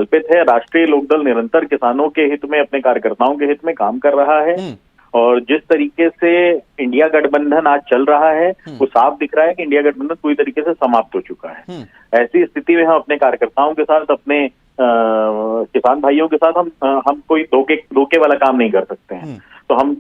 कल्पित है। राष्ट्रीय लोकदल निरंतर किसानों के हित में, अपने कार्यकर्ताओं के हित में काम कर रहा है और जिस तरीके से इंडिया गठबंधन आज चल रहा है वो साफ दिख रहा है कि इंडिया गठबंधन पूरी तरीके से समाप्त हो चुका है। ऐसी स्थिति में हम अपने कार्यकर्ताओं के साथ, अपने किसान भाइयों के साथ हम कोई धोखे वाला काम नहीं कर सकते हैं। तो हम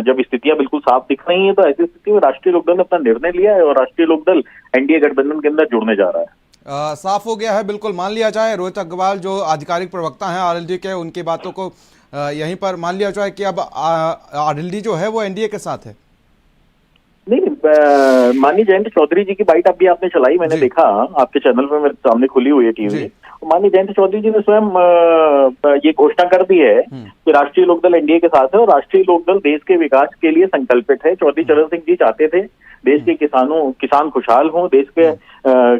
जब स्थितियां बिल्कुल साफ दिख रही हैं तो ऐसी स्थिति में राष्ट्रीय लोकदल ने अपना निर्णय लिया है और राष्ट्रीय लोकदल एनडीए गठबंधन के अंदर जुड़ने जा रहा है। साफ हो गया है, बिल्कुल मान लिया जाए। रोहित अग्रवाल जो आधिकारिक प्रवक्ता हैं आरएलडी के, उनकी बातों को यहीं पर मान लिया जाए कि अब आरएलडी जो है वो एनडीए के साथ है। नहीं, माननीय जयंत चौधरी जी की बाइट अभी आपने चलाई, मैंने देखा आपके चैनल पे, मेरे सामने खुली हुई है टीवी। माननीय जयंत चौधरी जी ने स्वयं ये घोषणा कर दी है कि राष्ट्रीय लोकदल एनडीए के साथ है और राष्ट्रीय लोकदल देश के विकास के लिए संकल्पित है। चौधरी चरण सिंह जी चाहते थे देश के किसान खुशहाल हों, देश के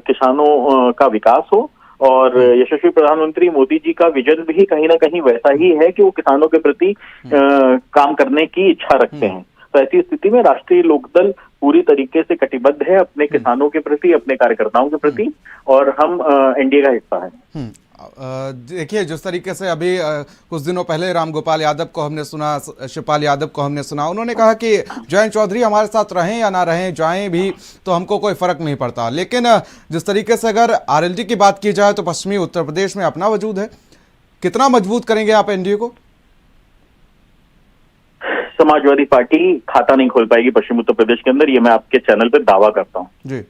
किसानों का विकास हो और यशस्वी प्रधानमंत्री मोदी जी का विजन भी कहीं ना कहीं वैसा ही है कि वो किसानों के प्रति काम करने की इच्छा रखते हैं। तो ऐसी स्थिति में राष्ट्रीय लोकदल पूरी तरीके से कटिबद्ध है अपने किसानों के प्रति, अपने कार्यकर्ताओं के प्रति, और हम एनडीए का हिस्सा है। देखिए, जिस तरीके से अभी कुछ दिनों पहले रामगोपाल यादव को हमने सुना, शिवपाल यादव को हमने सुना, उन्होंने कहा कि जयंत चौधरी हमारे साथ रहें या ना रहें, जाएं भी तो हमको कोई फर्क नहीं पड़ता। लेकिन जिस तरीके से अगर आरएलडी की बात की जाए तो पश्चिमी उत्तर प्रदेश में अपना वजूद है, कितना मजबूत करेंगे आप एनडीए को? समाजवादी पार्टी खाता नहीं खोल पाएगी पश्चिम उत्तर प्रदेश के अंदर, ये मैं आपके चैनल पे दावा करता हूँ। जी,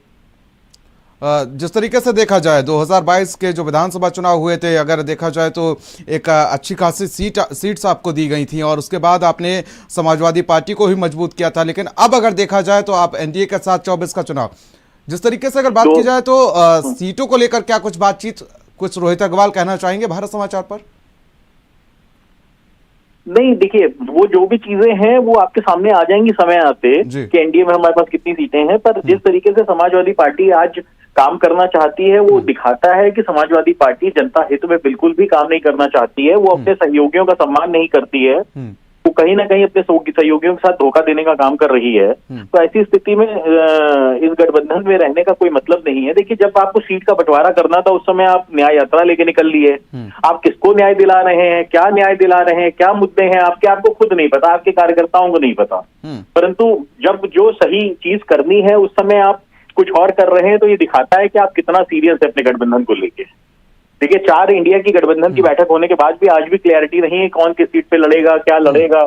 जिस तरीके से देखा जाए 2022 के जो विधानसभा चुनाव हुए थे, अगर देखा जाए तो एक अच्छी खासी सीट्स आपको दी गई थी और उसके बाद आपने समाजवादी पार्टी को ही मजबूत किया था। लेकिन अब अगर देखा जाए तो आप एनडीए के साथ 24 का चुनाव, जिस तरीके से अगर बात की जाए तो सीटों को लेकर क्या कुछ बातचीत, कुछ रोहित अग्रवाल कहना चाहेंगे भारत समाचार पर? नहीं, देखिए, वो जो भी चीजें हैं वो आपके सामने आ जाएंगी समय आते कि एनडीए में हमारे पास कितनी सीटें हैं। पर जिस तरीके से समाजवादी पार्टी आज काम करना चाहती है वो दिखाता है कि समाजवादी पार्टी जनता हित में बिल्कुल भी काम नहीं करना चाहती है। वो अपने सहयोगियों का सम्मान नहीं करती है, वो कहीं ना कहीं अपने सहयोगियों के साथ धोखा देने का काम कर रही है। तो ऐसी स्थिति में इस गठबंधन में रहने का कोई मतलब नहीं है। देखिए, जब आपको सीट का बंटवारा करना था उस समय आप न्याय यात्रा लेके निकल लिए। आप किसको न्याय दिला रहे हैं, क्या न्याय दिला रहे हैं, क्या मुद्दे हैं आपके, आपको खुद नहीं पता, आपके कार्यकर्ताओं को नहीं पता। परंतु जब जो सही चीज करनी है उस समय आप कुछ और कर रहे हैं, तो ये दिखाता है कि आप कितना सीरियस है अपने गठबंधन को लेके। देखिए, 4 इंडिया की गठबंधन की बैठक होने के बाद भी आज भी क्लैरिटी नहीं है कौन किस सीट पे लड़ेगा, क्या लड़ेगा।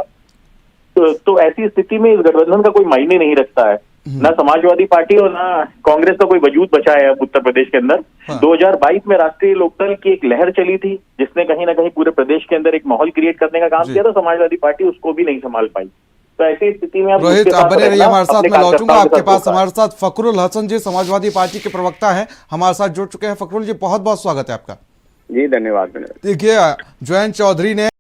तो ऐसी स्थिति में इस गठबंधन का कोई मायने नहीं रखता है। ना समाजवादी पार्टी और ना कांग्रेस का कोई वजूद बचा है अब उत्तर प्रदेश के अंदर। 2022 में राष्ट्रीय लोकदल की एक लहर चली थी जिसने कहीं ना कहीं पूरे प्रदेश के अंदर एक माहौल क्रिएट करने का काम किया था। समाजवादी पार्टी उसको भी नहीं संभाल पाई। तो ऐसी स्थिति में रोहित, आप बने रहिए हमारे साथ, मैं लौटूंगा आपके पास। हमारे साथ फखरुल हसन जी, समाजवादी पार्टी के प्रवक्ता हैं, हमारे साथ जुड़ चुके हैं। फखरुल जी, बहुत बहुत स्वागत है आपका। जी, धन्यवाद। देखिए, जयंत चौधरी ने